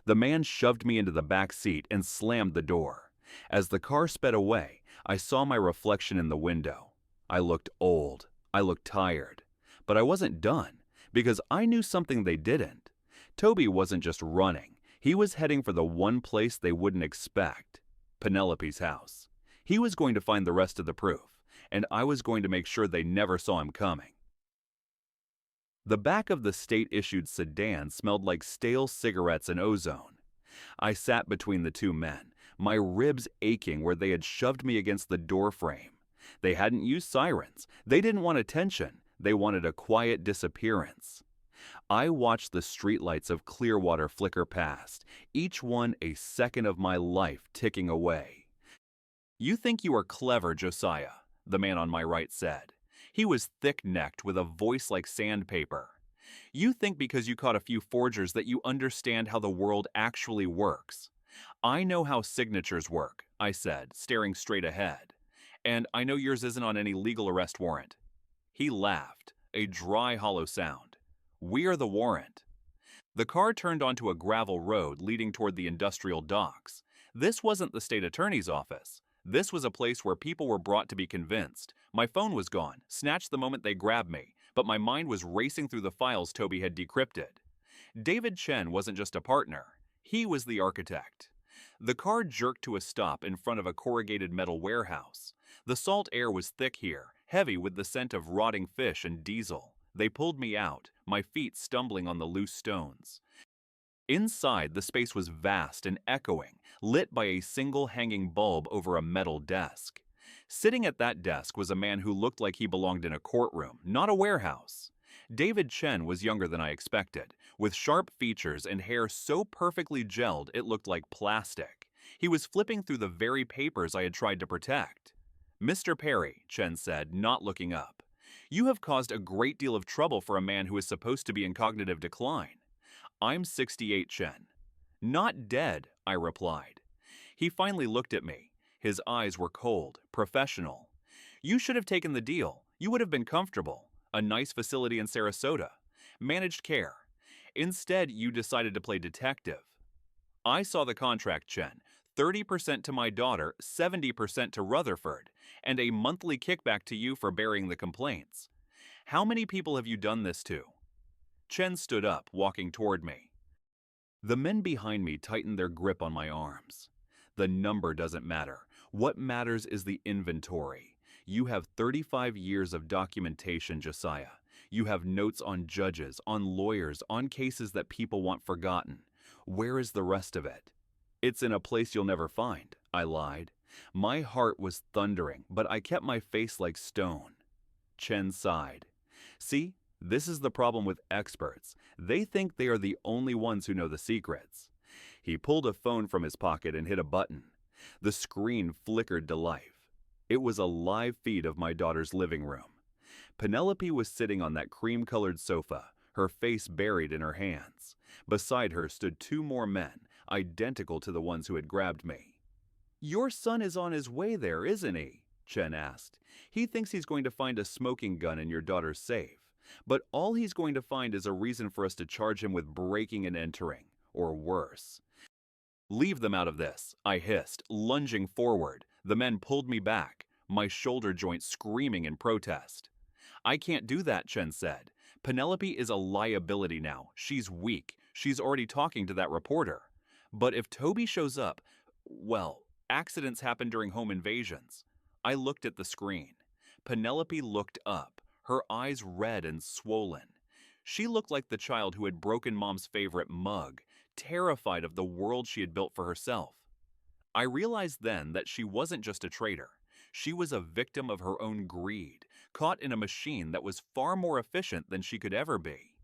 The man shoved me into the back seat and slammed the door. As the car sped away, I saw my reflection in the window. I looked old. I looked tired. But I wasn't done, because I knew something they didn't. Toby wasn't just running. He was heading for the one place they wouldn't expect. Penelope's house. He was going to find the rest of the proof, and I was going to make sure they never saw him coming. The back of the state-issued sedan smelled like stale cigarettes and ozone. I sat between the two men, my ribs aching where they had shoved me against the door frame. They hadn't used sirens. They didn't want attention. They wanted a quiet disappearance. I watched the streetlights of Clearwater flicker past, each one a second of my life ticking away. You think you are clever, Josiah, the man on my right said. He was thick-necked with a voice like sandpaper. You think because you caught a few forgers that you understand how the world actually works. I know how signatures work, I said, staring straight ahead. And I know yours isn't on any legal arrest warrant. He laughed, a dry, hollow sound. We are the warrant. The car turned onto a gravel road leading toward the industrial docks. This wasn't the state attorney's office. This was a place where people were brought to be convinced. My phone was gone, snatched the moment they grabbed me, but my mind was racing through the files Toby had decrypted. David Chen wasn't just a partner. He was the architect. The car jerked to a stop in front of a corrugated metal warehouse. The salt air was thick here, heavy with the scent of rotting fish and diesel. They pulled me out, my feet stumbling on the loose stones. Inside, the space was vast and echoing, lit by a single hanging bulb over a metal desk. Sitting at that desk was a man who looked like he belonged in a courtroom, not a warehouse. David Chen was younger than I expected, with sharp features and hair so perfectly gelled it looked like plastic. He was flipping through the very papers I had tried to protect. Mr. Perry, Chen said, not looking up. You have caused a great deal of trouble for a man who is supposed to be in cognitive decline. I'm 68, Chen. Not dead, I replied. He finally looked at me. His eyes were cold, professional. You should have taken the deal. You would have been comfortable. A nice facility in Sarasota. Managed care. Instead, you decided to play detective. I saw the contract, Chen. 30% to my daughter, 70% to Rutherford, and a monthly kickback to you for bearing the complaints. How many people have you done this to? Chen stood up, walking toward me. The men behind me tightened their grip on my arms. The number doesn't matter. What matters is the inventory. You have 35 years of documentation, Josiah. You have notes on judges, on lawyers, on cases that people want forgotten. Where is the rest of it? It's in a place you'll never find, I lied. My heart was thundering, but I kept my face like stone. Chen sighed. See, this is the problem with experts. They think they are the only ones who know the secrets. He pulled a phone from his pocket and hit a button. The screen flickered to life. It was a live feed of my daughter's living room. Penelope was sitting on that cream-colored sofa, her face buried in her hands. Beside her stood two more men, identical to the ones who had grabbed me. Your son is on his way there, isn't he? Chen asked. He thinks he's going to find a smoking gun in your daughter's safe. But all he's going to find is a reason for us to charge him with breaking and entering, or worse. Leave them out of this, I hissed, lunging forward. The men pulled me back, my shoulder joint screaming in protest. I can't do that, Chen said. Penelope is a liability now. She's weak. She's already talking to that reporter. But if Toby shows up, well, accidents happen during home invasions. I looked at the screen. Penelope looked up, her eyes red and swollen. She looked like the child who had broken Mom's favorite mug, terrified of the world she had built for herself. I realized then that she wasn't just a traitor. She was a victim of her own greed, caught in a machine that was far more efficient than she could ever be.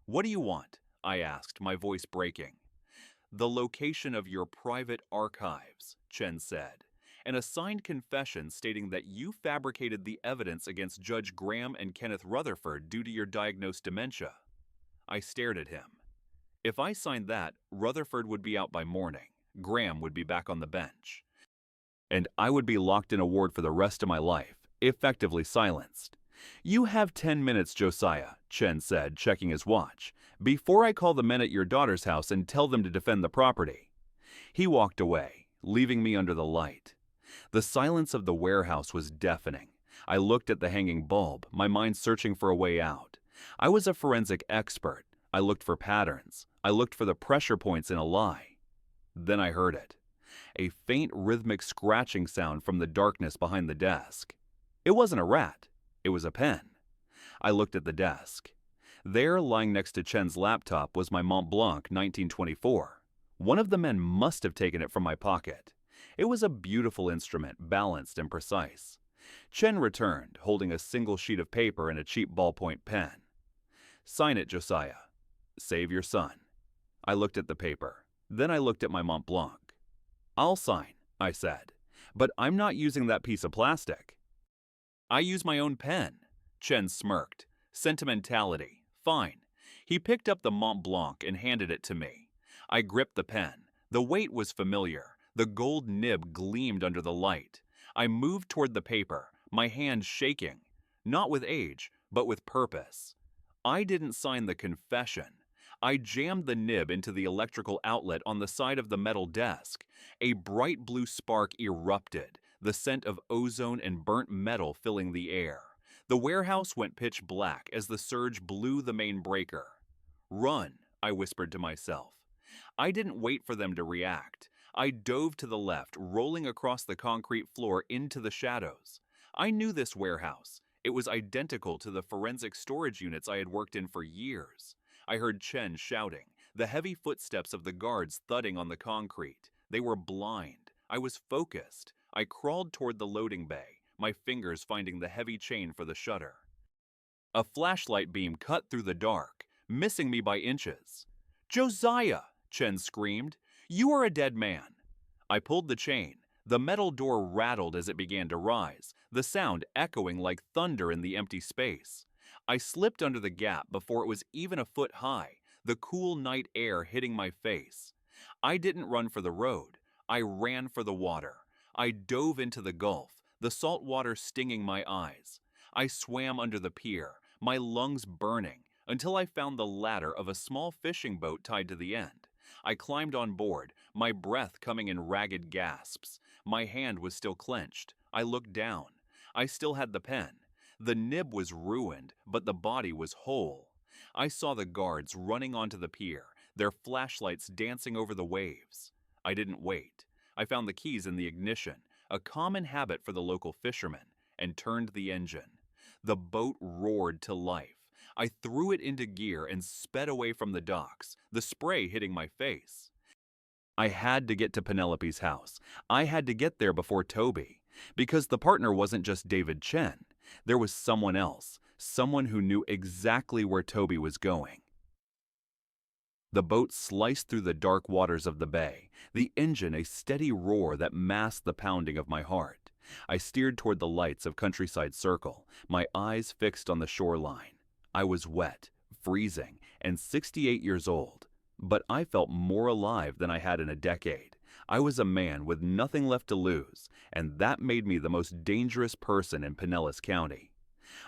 "What do you want?" I asked, my voice breaking. "The location of your private archives," Chen said. "An signed confession stating that you fabricated the evidence against Judge Graham and Kenneth Rutherford due to your diagnosed dementia." I stared at him. If I signed that, Rutherford would be out by morning. Graham would be back on the bench. And I would be locked in a ward for the rest of my life, effectively silenced. "You have 10 minutes, Josiah," Chen said, checking his watch, "before I call the men at your daughter's house and tell them to defend the property." He walked away, leaving me under the light. The silence of the warehouse was deafening. I looked at the hanging bulb, my mind searching for a way out. I was a forensic expert. I looked for patterns. I looked for the pressure points in a lie. Then I heard it. A faint rhythmic scratching sound from the darkness behind the desk. It wasn't a rat. It was a pen. I looked at the desk. There, lying next to Chen's laptop, was my Mont Blanc 1924. One of the men must have taken it from my pocket. It was a beautiful instrument, balanced and precise. Chen returned, holding a single sheet of paper and a cheap ballpoint pen. "Sign it, Josiah. Save your son." I looked at the paper. Then I looked at my Mont Blanc. "I'll sign," I said, "but I'm not using that piece of plastic." "I use my own pen." Chen smirked. "Sentimentality. Fine." He picked up the Mont Blanc and handed it to me. I gripped the pen. The weight was familiar. The gold nib gleamed under the light. I moved toward the paper, my hand shaking, not with age, but with purpose. I didn't sign the confession. I jammed the nib into the electrical outlet on the side of the metal desk. A bright blue spark erupted, the scent of ozone and burnt metal filling the air. The warehouse went pitch black as the surge blew the main breaker. "Run," I whispered to myself. I didn't wait for them to react. I dove to the left, rolling across the concrete floor into the shadows. I knew this warehouse. It was identical to the forensic storage units I had worked in for years. I heard Chen shouting, the heavy footsteps of the guards thudding on the concrete. They were blind. I was focused. I crawled toward the loading bay, my fingers finding the heavy chain for the shutter. A flashlight beam cut through the dark, missing me by inches. "Josiah!" Chen screamed. "You are a dead man." I pulled the chain. The metal door rattled as it began to rise, the sound echoing like thunder in the empty space. I slipped under the gap before it was even a foot high, the cool night air hitting my face. I didn't run for the road. I ran for the water. I dove into the gulf, the salt water stinging my eyes. I swam under the pier, my lungs burning, until I found the ladder of a small fishing boat tied to the end. I climbed on board, my breath coming in ragged gasps. My hand was still clenched. I looked down. I still had the pen. The nib was ruined, but the body was whole. I saw the guards running onto the pier, their flashlights dancing over the waves. I didn't wait. I found the keys in the ignition, a common habit for the local fishermen, and turned the engine. The boat roared to life. I threw it into gear and sped away from the docks, the spray hitting my face. I had to get to Penelope's house. I had to get there before Toby, because the partner wasn't just David Chen. There was someone else, someone who knew exactly where Toby was going. The boat sliced through the dark waters of the bay, the engine a steady roar that masked the pounding of my heart. I steered toward the lights of Countryside Circle, my eyes fixed on the shoreline. I was wet, freezing, and 68 years old, but I felt more alive than I had in a decade. I was a man with nothing left to lose, and that made me the most dangerous person in Pinellas County.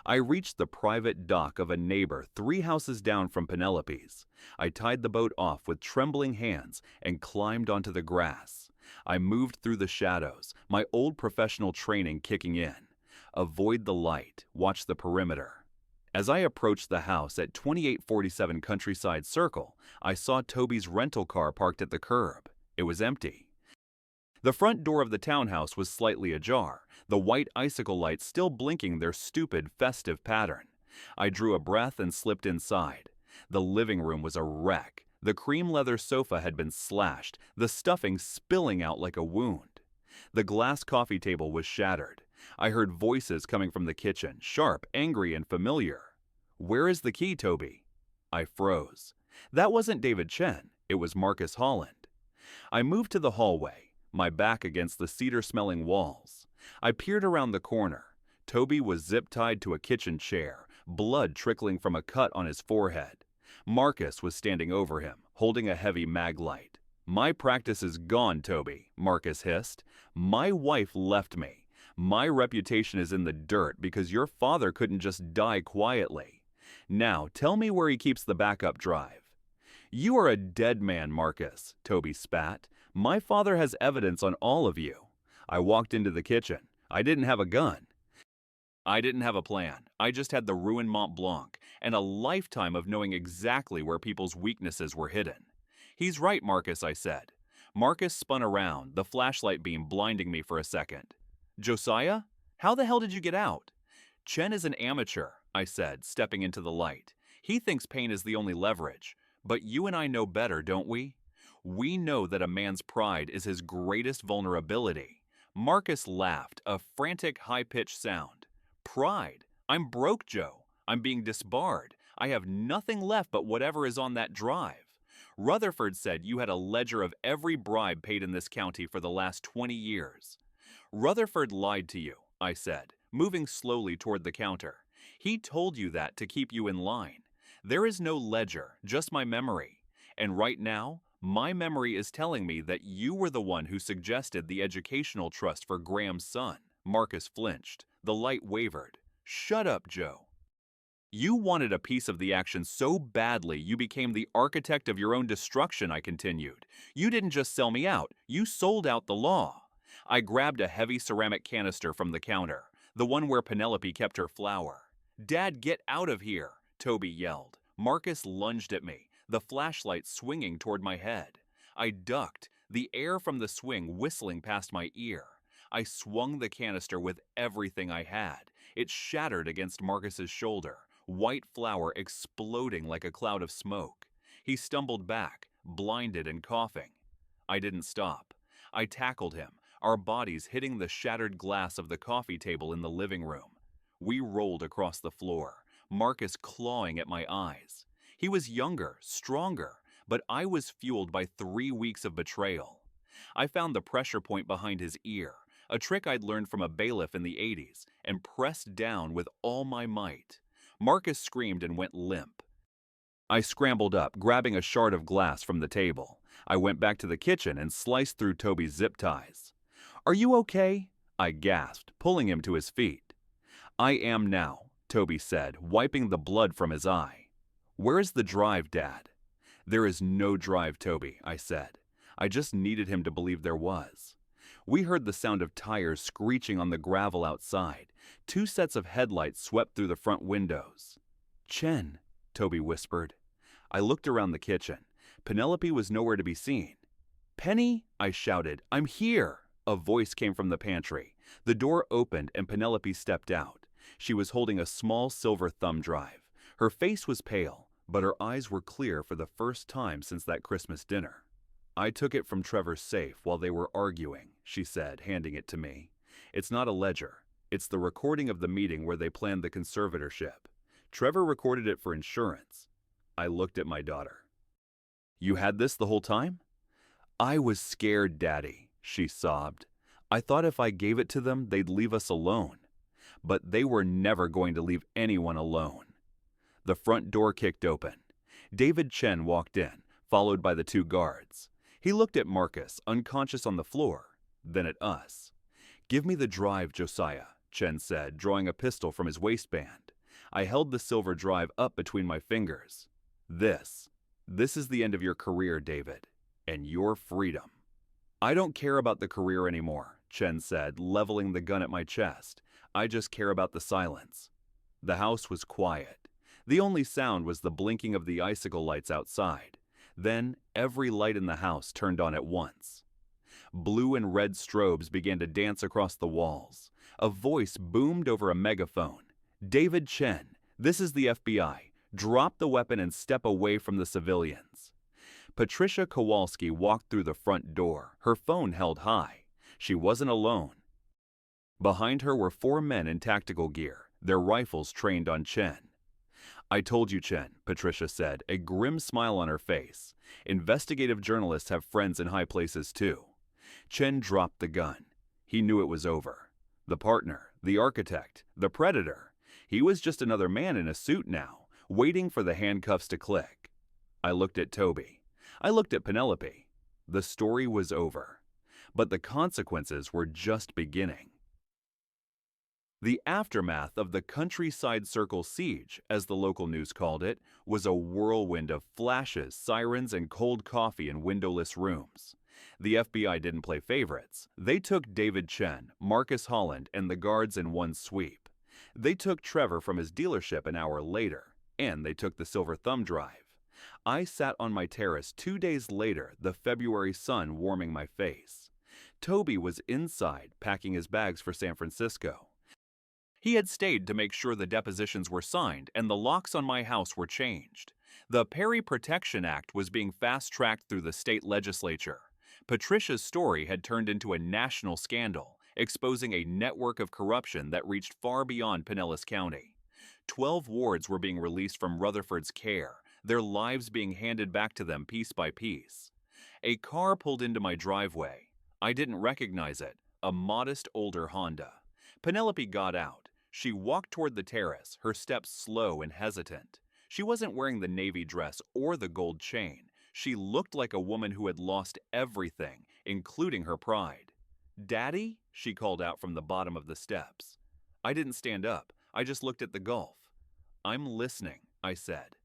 I reached the private dock of a neighbor 3 houses down from Penelope's. I tied the boat off with trembling hands and climbed onto the grass. I moved through the shadows, my old professional training kicking in. Avoid the light, watch the perimeter. As I approached the house at 2847 Countryside Circle, I saw Toby's rental car parked at the curb. It was empty. The front door of the townhouse was slightly ajar, the white icicle lights still blinking their stupid, festive pattern. I drew a breath and slipped inside. The living room was a wreck. The cream leather sofa had been slashed, the stuffing spilling out like a wound. The glass coffee table was shattered. I heard voices coming from the kitchen, sharp, angry, and familiar. "Where is the key, Toby?" I froze. That wasn't David Chen. It was Marcus Holland. I moved to the hallway, my back against the cedar-smelling walls. I peered around the corner. Toby was zip-tied to a kitchen chair, blood trickling from a cut on his forehead. Marcus was standing over him, holding a heavy mag light. "My practice is gone, Toby," Marcus hissed. "My wife left me. My reputation is in the dirt because your father couldn't just die quietly. Now, tell me where he keeps the backup drive." "You are a dead man, Marcus," Toby spat. "My father has evidence on all of you." I walked into the kitchen. I didn't have a gun. I didn't have a plan. I just had the ruined Mont Blanc and a lifetime of knowing exactly where people's weaknesses were hidden. "He's right, Marcus," I said. Marcus spun around, the flashlight beam blinding me for a second. "Josiah? How the hell did you get out?" "Chen is an amateur," I said, stepping into the light. "He thinks pain is the only leverage. But you and I know better, don't we? We know that a man's pride is his greatest vulnerability." Marcus laughed, a frantic, high-pitched sound. "Pride? I'm broke, Joe. I'm being disbarred. I have nothing left but whatever is on that drive. Rutherford said you had a ledger of every bribe paid in this county for the last 20 years. "Rutherford lied to you," I said, moving slowly toward the counter. "He told you that to keep you in line. There is no ledger, just my memory. And right now, my memory is telling me that you were the one who suggested the educational trust for Graham's son." Marcus flinched. The light wavered. "Shut up, Joe." "You wanted a piece of the action so badly you became the architect of your own destruction," I continued. "You didn't just sell me out, you sold out the law." I grabbed a heavy ceramic canister from the counter, the one where Penelope kept her flour. "Dad, get out of here," Toby yelled. Marcus lunged at me, the flashlight swinging toward my head. I ducked, the air from the swing whistling past my ear. I swung the canister with everything I had. It shattered against Marcus's shoulder, white flour exploding like a cloud of smoke. He stumbled back, blinded and coughing. I didn't stop. I tackled him, our bodies hitting the shattered glass of the coffee table in the living room. We rolled across the floor, Marcus clawing at my eyes. He was younger, stronger, but I was fueled by 3 weeks of betrayal. I found the pressure point behind his ear, a trick I'd learned from a bailiff in the 80s, and pressed down with all my might. Marcus screamed and went limp. I scrambled up, grabbing a shard of glass from the table. I went back to the kitchen and sliced through Toby's zip ties. "Are you okay?" I gasped, pulling him to his feet. "I am now," Toby said, wiping the blood from his eye. "Where's the drive, Dad?" "There is no drive, Toby," I said. I just needed him to believe there was. We heard the sound of tires screeching on the gravel outside. 2 sets of headlights swept through the front windows. "Chen," Toby whispered. I looked around the kitchen. Penelope was nowhere to be seen. "Penny," I shouted, "I'm here!" A voice came from the pantry. The door opened and Penelope stepped out. She was holding a small silver thumb drive. Her face was pale, but her eyes were clear for the first time since that Christmas dinner. "I took it from Trevor's safe while they were arguing," she said, handing it to me. "It's not a ledger. It's the recording of the meeting where they planned the conservatorship. Trevor recorded it for insurance." I looked at my daughter. "You had this the whole time?" "I was scared, Daddy," she sobbed. "I thought if I gave it to them, they'd leave us alone. But they were never going to leave anyone alone." The front door kicked open. David Chen walked in, followed by the 2 guards. He looked at Marcus, unconscious on the floor, then at us. "Give me the drive, Josiah," Chen said, drawing a pistol from his waistband. I held the silver drive up between my fingers. This is the end of your career, David, and your freedom. I don't care about the career anymore, Chen said, leveling the gun at my chest. I just care about the silence. The house was quiet. The only sound was the blinking of the icicle lights outside. Then every light in the house turned on at once. Blue and red strobes began to dance across the walls. A voice boomed over a megaphone. David Chen, this is the FBI. Drop the weapon and step away from the civilians. Patricia Kowalski walked through the front door, her phone held high. She wasn't alone. Behind her were 4 men in tactical gear, their rifles trained on Chen. I told you, Chen, Patricia said, a grim smile on her face. Investigative journalists have friends in high places too. Chen dropped the gun. He knew it was over. The partner, the architect, the predator. He was just another man in a suit now, waiting for the handcuffs to click. I looked at Toby. I looked at Penelope. The story was over. But the consequences were just beginning. The aftermath of the Countryside Circle siege, as the local news called it, was a whirlwind of flashes, sirens, and cold coffee in windowless rooms. The FBI didn't play favorites. They took David Chen, Marcus Holland, and the guards in one sweep. They took Trevor from his dealership an hour later, and they took the silver thumb drive. I sat on my terrace 2 days later, the February sun warming my face. Toby was inside, packing his bags for San Francisco. He had stayed to make sure the depositions were signed and the locks on my house were changed. The Perry Protection Act was being fast-tracked through the state legislature. Patricia's story had turned into a national scandal, exposing a network of corruption that reached far beyond Pinellas County. 12 wards were being released from Rutherford's care, their lives being handed back to them piece by piece. A car pulled into my driveway. I didn't recognize it, a modest older Honda. Penelope got out. She walked toward the terrace, her steps slow and hesitant. She wasn't wearing the navy dress or the gold chain. She looked like a woman who had lost everything, including her pride. "Daddy?" she called out from the bottom of the steps. I didn't stand up. I just looked at the gulf. "I'm listening," I said.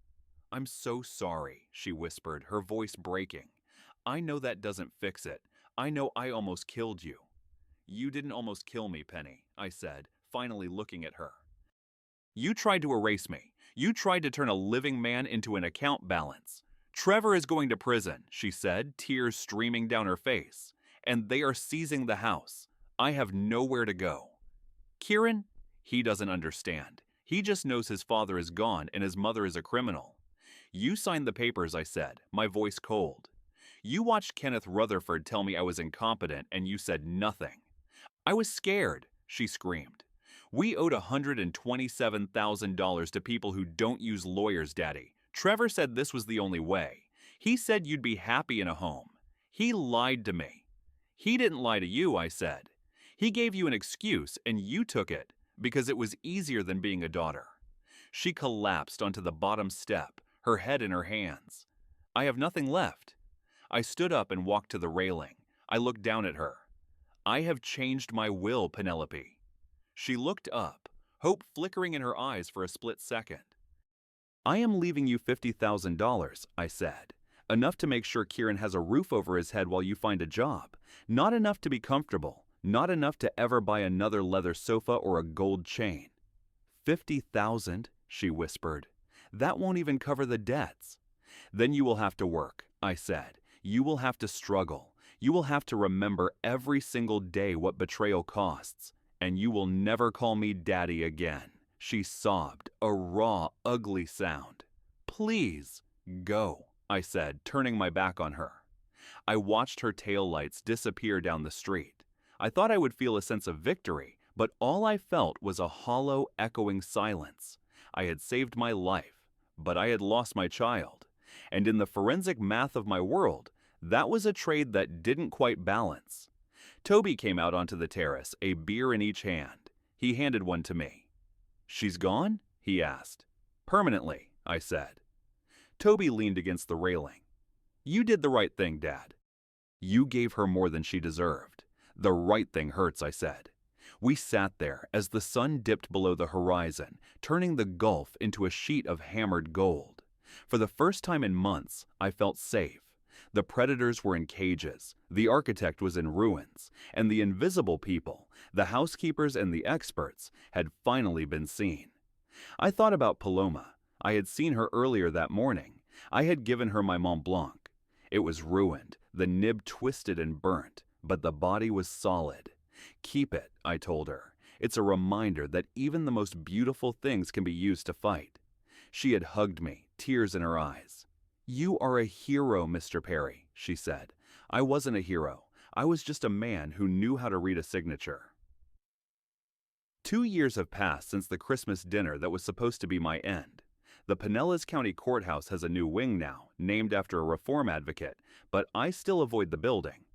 "I'm so sorry," she whispered, her voice breaking. "I know that doesn't fix it. I know I almost killed you." "You didn't almost kill me, Penny," I said, finally looking at her. "You tried to erase me. You tried to turn a living man into an account balance. Trevor is going to prison," she said, tears streaming down her face. "And they are seizing the house. I have nowhere to go." "Kieran? He doesn't understand. He just knows his father is gone and his mother is a criminal." "You signed the papers," I said, my voice cold. "You watched Kenneth Rutherford tell me I was incompetent and you said nothing." "I was scared," she screamed. "We owed $127,000 to people who don't use lawyers, Daddy. Trevor said this was the only way. He said you'd be happy in a home. He lied to me." "He didn't lie to you," I said. "He gave you an excuse and you took it because it was easier than being a daughter." She collapsed onto the bottom step, her head in her hands. "I have nothing left." I stood up and walked to the railing. I looked down at her. "I have changed my will, Penelope." She looked up, hope flickering in her eyes for a split second. "I am leaving you $50,000, I said. "Enough to make sure Kieran has a roof over his head while you find a job. Not enough to be comfortable. Not enough to ever buy another leather sofa or a gold chain." "50,000, she whispered. "That won't even cover the debts." "Then you will have to work," I said. "You will have to struggle. You will have to remember every single day what betrayal costs. And you will never call me Daddy again." She sobbed, a raw, ugly sound. "Please, go," I said, turning my back on her. I watched her taillights disappear down the street. I thought I would feel a sense of victory, but all I felt was a hollow, echoing silence. I had saved my life, but I had lost my child. And in the forensic math of my world, that was a trade that didn't quite balance. Toby came out onto the terrace, a beer in each hand. He handed one to me. "She's gone?" he asked. "Permanently," I said. Toby leaned against the railing. "You did the right thing, Dad. You gave her more than she deserved." "The right thing hurts," I said. We sat there as the sun dipped below the horizon, turning the gulf into a sheet of hammered gold. For the first time in months, I felt safe. The predators were in cages, the architect was in ruins, and the invisible people, the housekeepers and the experts, had finally been seen. I thought about Paloma. I had seen her earlier that morning. I had given her my Mont Blanc. It was ruined, the nib twisted and burnt, but the body was solid. Keep it, I told her. It's a reminder that even the most beautiful things can be used to fight. She had hugged me, tears in her eyes. "You are a hero, Mr. Perry," she said. "I wasn't a hero. I was just a man who knew how to read a signature." 2 years have passed since the Christmas dinner that was supposed to be my end. The Pinellas County Courthouse has a new wing now, named after a reform advocate, but I still avoid the building.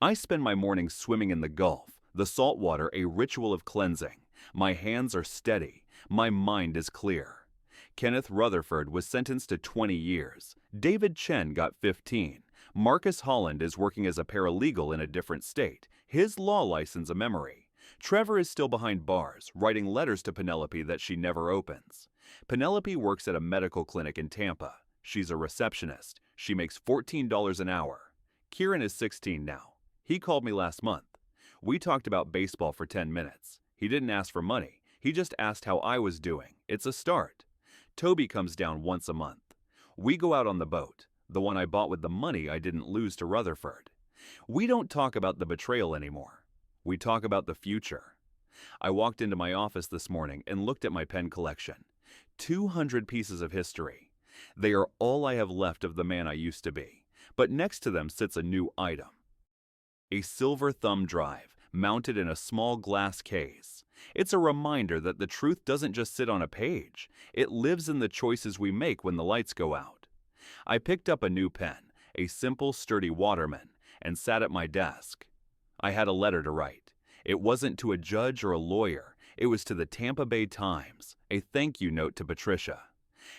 I spend my mornings swimming in the Gulf, the salt water a ritual of cleansing. My hands are steady. My mind is clear. Kenneth Rutherford was sentenced to 20 years. David Chen got 15. Marcus Holland is working as a paralegal in a different state. His law license a memory. Trevor is still behind bars, writing letters to Penelope that she never opens. Penelope works at a medical clinic in Tampa. She's a receptionist. She makes $14 an hour. Kieran is 16 now. He called me last month. We talked about baseball for 10 minutes. He didn't ask for money. He just asked how I was doing. It's a start. Toby comes down once a month. We go out on the boat, the one I bought with the money I didn't lose to Rutherford. We don't talk about the betrayal anymore. We talk about the future. I walked into my office this morning and looked at my pen collection. 200 pieces of history. They are all I have left of the man I used to be. But next to them sits a new item. A silver thumb drive mounted in a small glass case. It's a reminder that the truth doesn't just sit on a page. It lives in the choices we make when the lights go out. I picked up a new pen, a simple, sturdy Waterman, and sat at my desk. I had a letter to write. It wasn't to a judge or a lawyer. It was to the Tampa Bay Times, a thank you note to Patricia.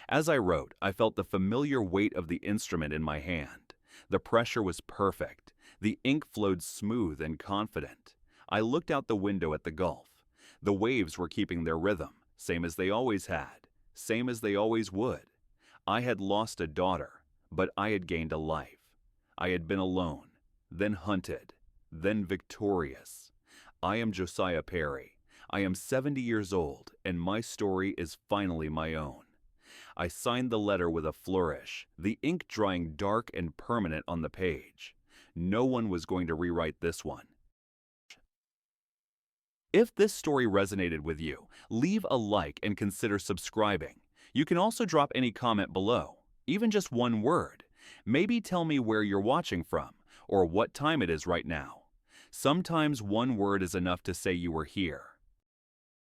As I wrote, I felt the familiar weight of the instrument in my hand. The pressure was perfect. The ink flowed smooth and confident. I looked out the window at the Gulf. The waves were keeping their rhythm, same as they always had, same as they always would. I had lost a daughter, but I had gained a life. I had been alone, then hunted, then victorious. I am Josiah Perry. I am 70 years old, and my story is finally my own. I signed the letter with a flourish, the ink drying dark and permanent on the page. No one was going to rewrite this one. If this story resonated with you, leave a like and consider subscribing. You can also drop any comment below, even just one word. Maybe tell me where you're watching from, or what time it is right now. Sometimes one word is enough to say you were here.